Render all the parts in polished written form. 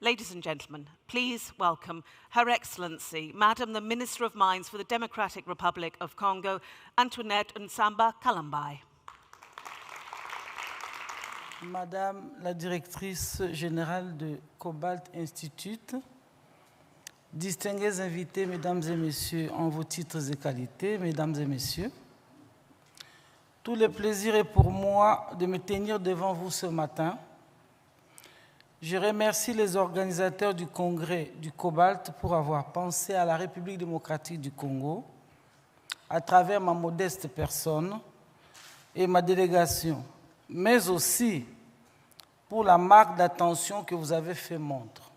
Ladies and gentlemen, please welcome Her Excellency, Madam the Minister of Mines for the Democratic Republic of Congo, Antoinette Nsamba Kalambai. Madame la Directrice Générale de Cobalt Institute, distingués invités, Mesdames et Messieurs, en vos titres et qualités, Mesdames et Messieurs, tout le plaisir est pour moi de me tenir devant vous ce matin. Je remercie les organisateurs du Congrès du Cobalt pour avoir pensé à la République démocratique du Congo à travers ma modeste personne et ma délégation, mais aussi pour la marque d'attention que vous avez fait montre.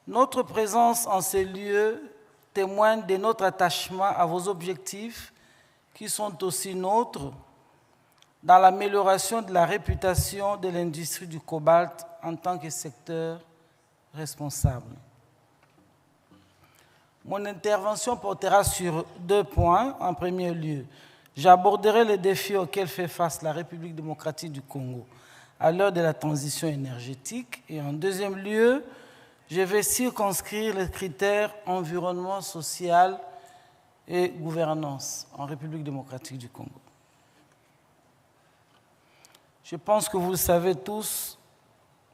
Notre présence en ces lieux témoigne de notre attachement à vos objectifs qui sont aussi nôtres dans l'amélioration de la réputation de l'industrie du cobalt en tant que secteur responsable. Mon intervention portera sur 2 points. En premier lieu, j'aborderai les défis auxquels fait face la République démocratique du Congo à l'heure de la transition énergétique. Et en deuxième lieu, je vais circonscrire les critères environnement, social et gouvernance en République démocratique du Congo. Je pense que vous le savez tous,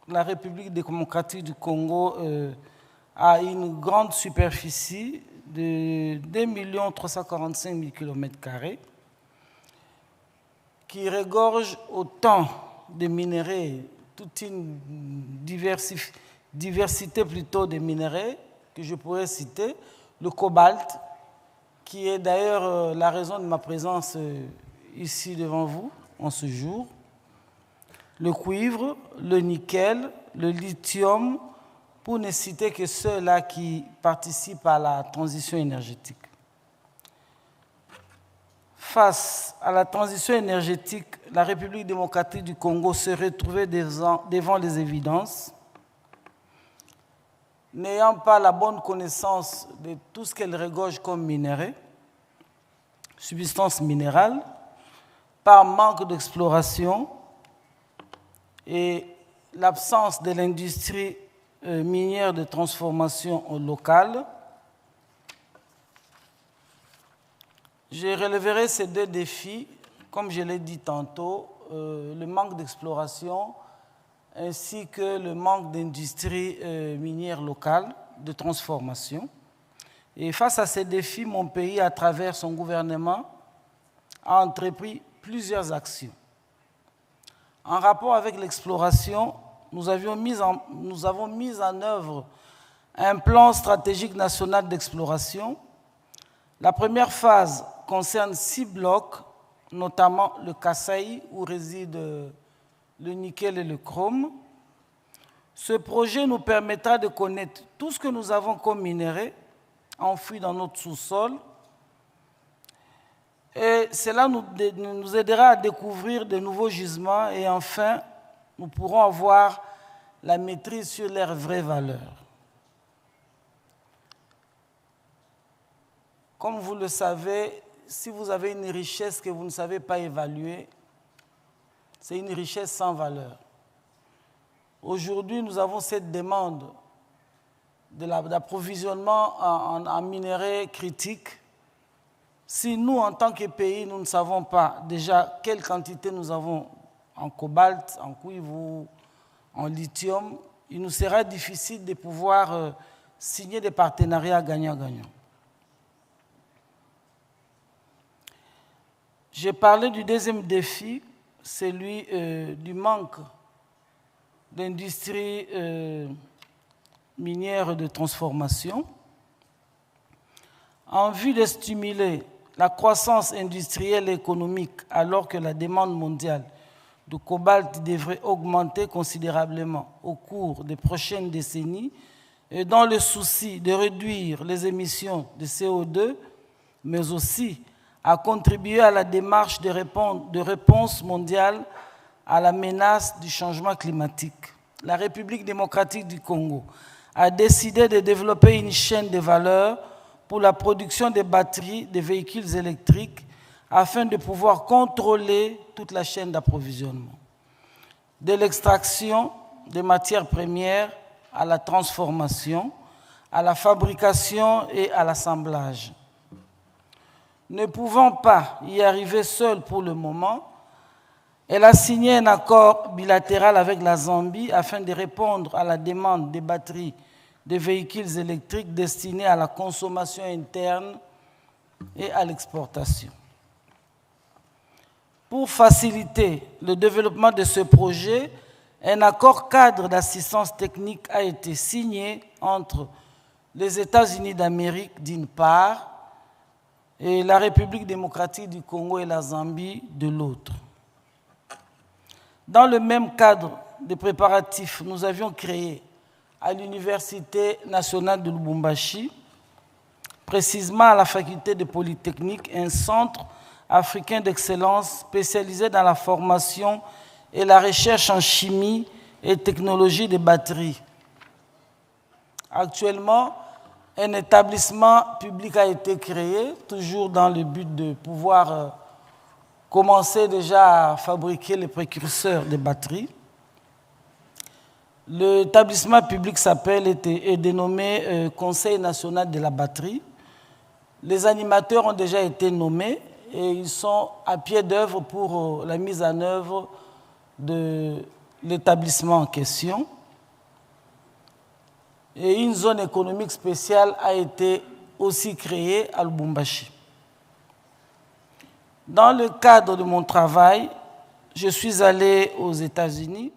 la République démocratique du Congo a une grande superficie de 2 345 000 km² qui regorge autant de minerais, toute une diversité plutôt de minerais que je pourrais citer, le cobalt, qui est d'ailleurs la raison de ma présence ici devant vous en ce jour, le cuivre, le nickel, le lithium, pour ne citer que ceux-là qui participent à la transition énergétique. Face à la transition énergétique, la République démocratique du Congo se retrouvait devant les évidences, n'ayant pas la bonne connaissance de tout ce qu'elle regorge comme minerais, substances minérales, par manque d'exploration et l'absence de l'industrie minière de transformation locale. Je relèverai ces 2 défis, comme je l'ai dit tantôt, le manque d'exploration ainsi que le manque d'industrie minière locale de transformation. Et face à ces défis, mon pays, à travers son gouvernement, a entrepris plusieurs actions. En rapport avec l'exploration, nous avons mis en œuvre un plan stratégique national d'exploration. La première phase concerne 6 blocs, notamment le Kasaï, où résident le nickel et le chrome. Ce projet nous permettra de connaître tout ce que nous avons comme minerais enfouis dans notre sous-sol. Et cela nous aidera à découvrir de nouveaux gisements et enfin, nous pourrons avoir la maîtrise sur leur vraie valeur. Comme vous le savez, si vous avez une richesse que vous ne savez pas évaluer, c'est une richesse sans valeur. Aujourd'hui, nous avons cette demande d'approvisionnement en minerais critiques. Si nous, en tant que pays, nous ne savons pas déjà quelle quantité nous avons en cobalt, en cuivre, en lithium, il nous sera difficile de pouvoir signer des partenariats gagnant-gagnant. J'ai parlé du deuxième défi, celui du manque d'industrie minière de transformation. En vue de stimuler la croissance industrielle et économique alors que la demande mondiale de cobalt devrait augmenter considérablement au cours des prochaines décennies et dans le souci de réduire les émissions de CO2, mais aussi à contribuer à la démarche de réponse mondiale à la menace du changement climatique. La République démocratique du Congo a décidé de développer une chaîne de valeur pour la production des batteries des véhicules électriques afin de pouvoir contrôler toute la chaîne d'approvisionnement. De l'extraction des matières premières à la transformation, à la fabrication et à l'assemblage. Ne pouvant pas y arriver seule pour le moment, elle a signé un accord bilatéral avec la Zambie afin de répondre à la demande des batteries de véhicules électriques destinés à la consommation interne et à l'exportation. Pour faciliter le développement de ce projet, un accord cadre d'assistance technique a été signé entre les États-Unis d'Amérique d'une part et la République démocratique du Congo et la Zambie de l'autre. Dans le même cadre de préparatifs, nous avions créé à l'Université nationale de Lubumbashi, précisément à la faculté de Polytechnique, un centre africain d'excellence spécialisé dans la formation et la recherche en chimie et technologie des batteries. Actuellement, un établissement public a été créé, toujours dans le but de pouvoir commencer déjà à fabriquer les précurseurs des batteries. L'établissement public est dénommé Conseil national de la batterie. Les animateurs ont déjà été nommés et ils sont à pied d'œuvre pour la mise en œuvre de l'établissement en question. Et une zone économique spéciale a été aussi créée à Lubumbashi. Dans le cadre de mon travail, je suis allé aux États-Unis,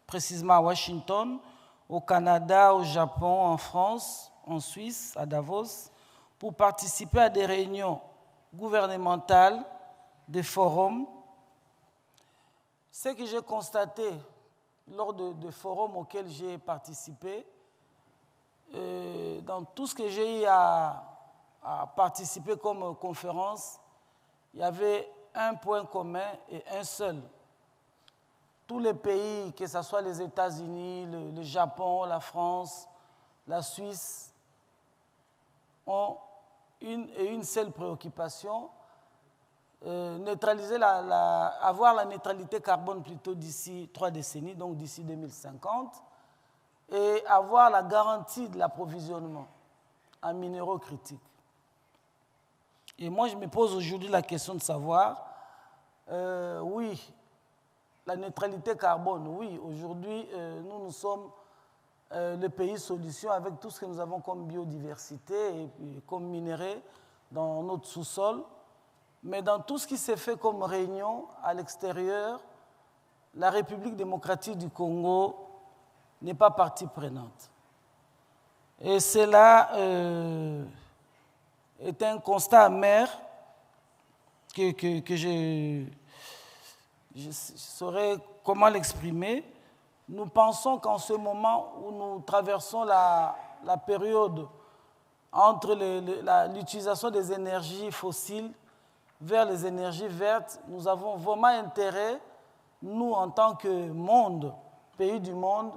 précisément à Washington, au Canada, au Japon, en France, en Suisse, à Davos, pour participer à des réunions gouvernementales, des forums. Ce que j'ai constaté lors de forums auxquels j'ai participé, dans tout ce que j'ai eu à participer comme conférence, il y avait un point commun et un seul. Tous les pays, que ce soit les États-Unis, le Japon, la France, la Suisse, ont une seule préoccupation, avoir la neutralité carbone plutôt d'ici 3 décennies, donc d'ici 2050, et avoir la garantie de l'approvisionnement en minéraux critiques. Et moi, je me pose aujourd'hui la question de savoir, oui, la neutralité carbone, oui, aujourd'hui, nous sommes le pays solution avec tout ce que nous avons comme biodiversité et comme minéraux dans notre sous-sol. Mais dans tout ce qui s'est fait comme réunion à l'extérieur, la République démocratique du Congo n'est pas partie prenante. Et cela est un constat amer que je saurais comment l'exprimer. Nous pensons qu'en ce moment où nous traversons la période entre l'utilisation des énergies fossiles vers les énergies vertes, nous avons vraiment intérêt, nous en tant que monde, pays du monde,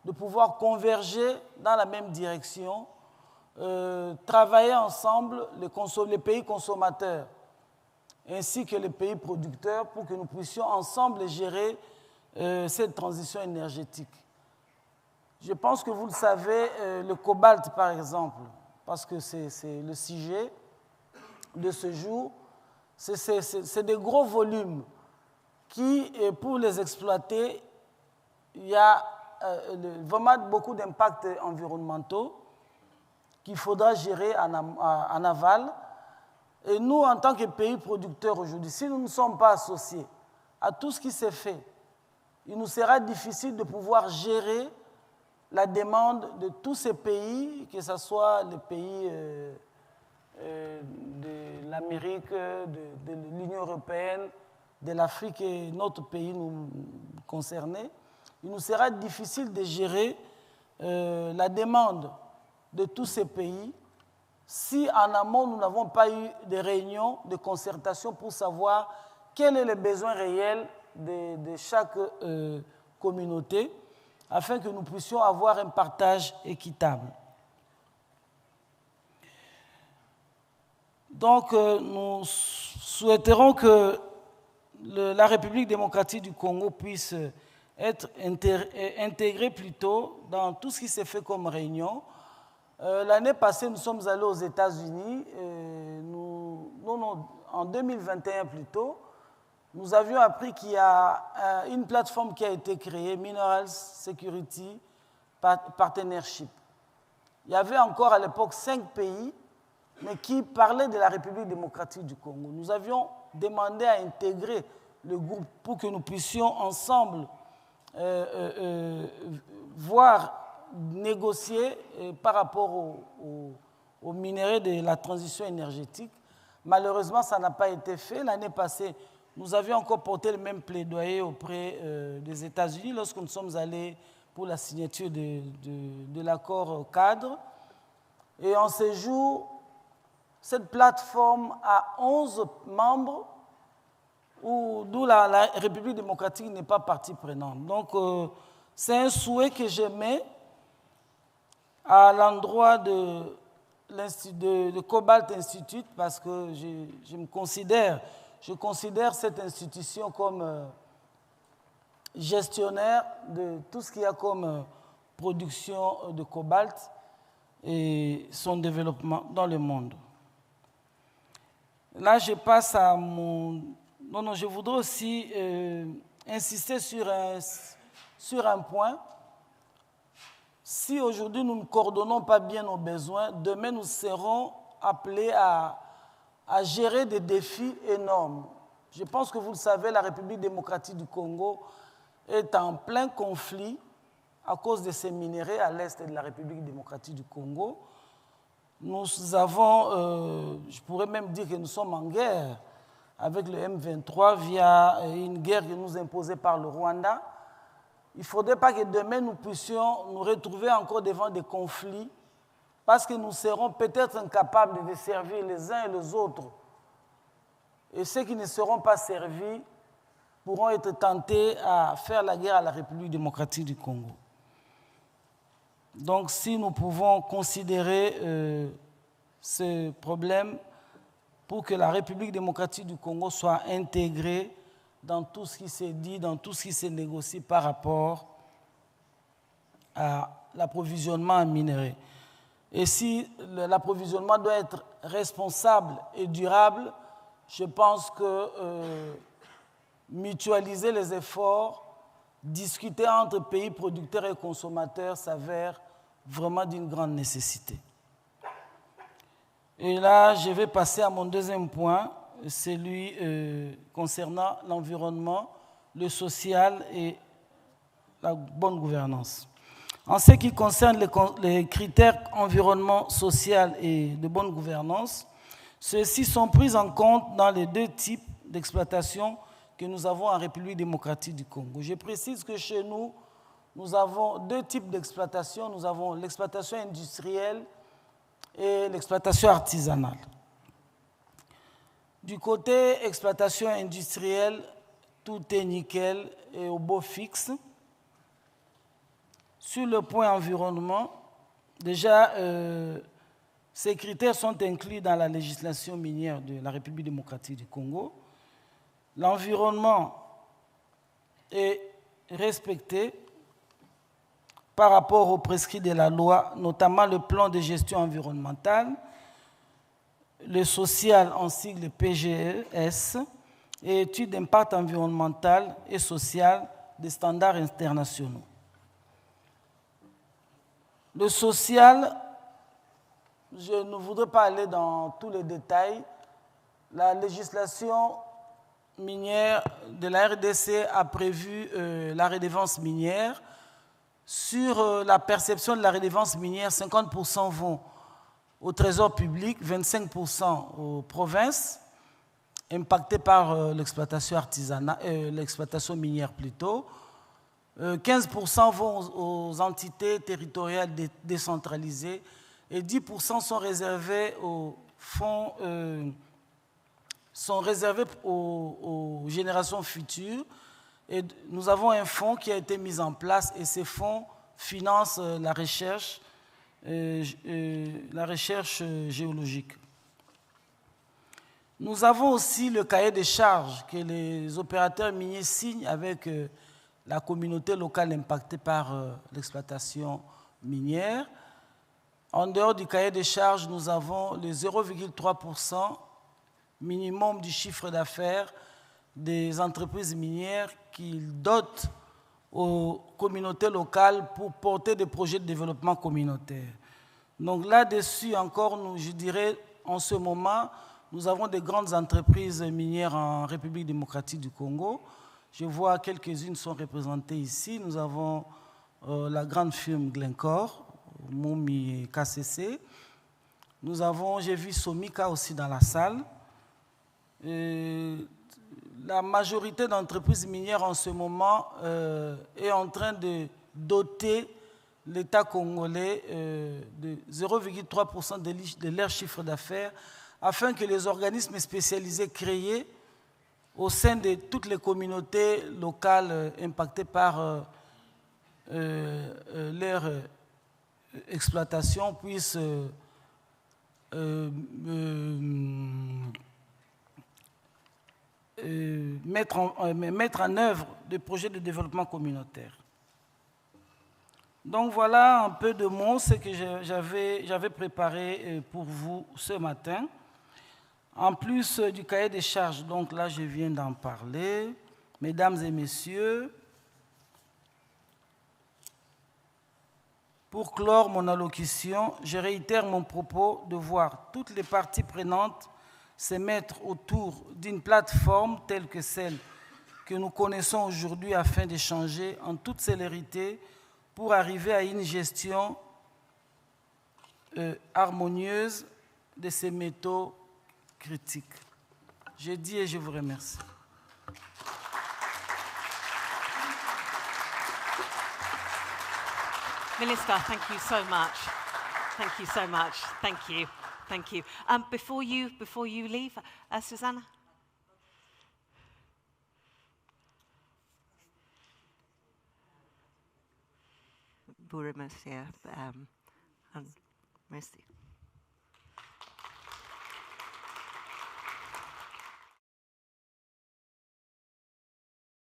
de pouvoir converger dans la même direction, travailler ensemble, les pays consommateurs ainsi que les pays producteurs pour que nous puissions ensemble gérer cette transition énergétique. Je pense que vous le savez, le cobalt par exemple, parce que c'est le sujet de ce jour, c'est des gros volumes qui, pour les exploiter, il y a vraiment beaucoup d'impacts environnementaux qu'il faudra gérer en aval. Et nous, en tant que pays producteurs aujourd'hui, si nous ne sommes pas associés à tout ce qui s'est fait, il nous sera difficile de pouvoir gérer la demande de tous ces pays, que ce soit les pays de l'Amérique, de l'Union européenne, de l'Afrique et notre pays nous concernés. Il nous sera difficile de gérer la demande de tous ces pays si en amont nous n'avons pas eu de réunions, de concertation pour savoir quel est le besoin réel de chaque communauté afin que nous puissions avoir un partage équitable. Donc nous souhaiterons que la République démocratique du Congo puisse être intégrés plutôt dans tout ce qui s'est fait comme réunion. L'année passée, nous sommes allés aux États-Unis. En 2021 plutôt, nous avions appris qu'il y a une plateforme qui a été créée, Minerals Security Partnership. Il y avait encore à l'époque 5 pays, mais qui parlaient de la République démocratique du Congo. Nous avions demandé à intégrer le groupe pour que nous puissions ensemble négocier par rapport aux minéraux de la transition énergétique. Malheureusement, ça n'a pas été fait. L'année passée, nous avions encore porté le même plaidoyer auprès des États-Unis lorsque nous sommes allés pour la signature de l'accord cadre. Et en ce jour, cette plateforme a 11 membres, d'où la République démocratique n'est pas partie prenante. Donc, c'est un souhait que je mets à l'endroit de Cobalt Institute parce que je considère cette institution comme gestionnaire de tout ce qu'il y a comme production de cobalt et son développement dans le monde. Là, je passe à mon... Non, je voudrais aussi insister sur un point. Si aujourd'hui nous ne coordonnons pas bien nos besoins, demain nous serons appelés à gérer des défis énormes. Je pense que vous le savez, la République démocratique du Congo est en plein conflit à cause de ces minéraux à l'est de la République démocratique du Congo. Nous avons, je pourrais même dire que nous sommes en guerre avec le M23 via une guerre qui nous est imposée par le Rwanda. Il ne faudrait pas que demain nous puissions nous retrouver encore devant des conflits parce que nous serons peut-être incapables de servir les uns et les autres. Et ceux qui ne seront pas servis pourront être tentés à faire la guerre à la République démocratique du Congo. Donc si nous pouvons considérer ce problème pour que la République démocratique du Congo soit intégrée dans tout ce qui s'est dit, dans tout ce qui s'est négocié par rapport à l'approvisionnement en minerais. Et si l'approvisionnement doit être responsable et durable, je pense que mutualiser les efforts, discuter entre pays producteurs et consommateurs s'avère vraiment d'une grande nécessité. Et là, je vais passer à mon deuxième point, celui concernant l'environnement, le social et la bonne gouvernance. En ce qui concerne les critères environnement, social et de bonne gouvernance, ceux-ci sont pris en compte dans les 2 types d'exploitation que nous avons en République démocratique du Congo. Je précise que chez nous, nous avons 2 types d'exploitation. Nous avons l'exploitation industrielle et l'exploitation artisanale. Du côté exploitation industrielle, tout est nickel et au beau fixe. Sur le point environnement, déjà, ces critères sont inclus dans la législation minière de la République démocratique du Congo. L'environnement est respecté par rapport aux prescrits de la loi, notamment le plan de gestion environnementale, le social en sigle PGES et études d'impact environnemental et social des standards internationaux. Le social, je ne voudrais pas aller dans tous les détails. La législation minière de la RDC a prévu la redevance minière. Sur la perception de la redevance minière, 50% vont au trésor public, 25% aux provinces, impactées par l'exploitation artisanale, l'exploitation minière plutôt. 15% vont aux entités territoriales décentralisées et 10% sont réservés aux fonds, sont réservés aux générations futures. Et nous avons un fonds qui a été mis en place et ces fonds financent la recherche géologique. Nous avons aussi le cahier des charges que les opérateurs miniers signent avec la communauté locale impactée par l'exploitation minière. En dehors du cahier des charges, nous avons le 0,3% minimum du chiffre d'affaires des entreprises minières qui dotent aux communautés locales pour porter des projets de développement communautaire. Donc là-dessus encore, je dirais, en ce moment, nous avons des grandes entreprises minières en République démocratique du Congo. Je vois quelques-unes sont représentées ici. Nous avons la grande firme Glencore, Moumi et KCC. Nous avons, j'ai vu Somika aussi dans la salle. La majorité d'entreprises minières en ce moment est en train de doter l'État congolais de 0,3% de leur chiffre d'affaires afin que les organismes spécialisés créés au sein de toutes les communautés locales impactées par leur exploitation puissent mettre en œuvre des projets de développement communautaire. Donc voilà un peu de mots, ce que j'avais préparé pour vous ce matin. En plus du cahier des charges, donc là je viens d'en parler. Mesdames et messieurs, pour clore mon allocution, je réitère mon propos de voir toutes les parties prenantes se mettre autour d'une plateforme telle que celle que nous connaissons aujourd'hui afin d'échanger en toute célérité pour arriver à une gestion harmonieuse de ces métaux critiques. Je dis et je vous remercie. Minister, thank you so much. Thank you so much. Thank you. Thank you. Before you leave, Susanna? Merci.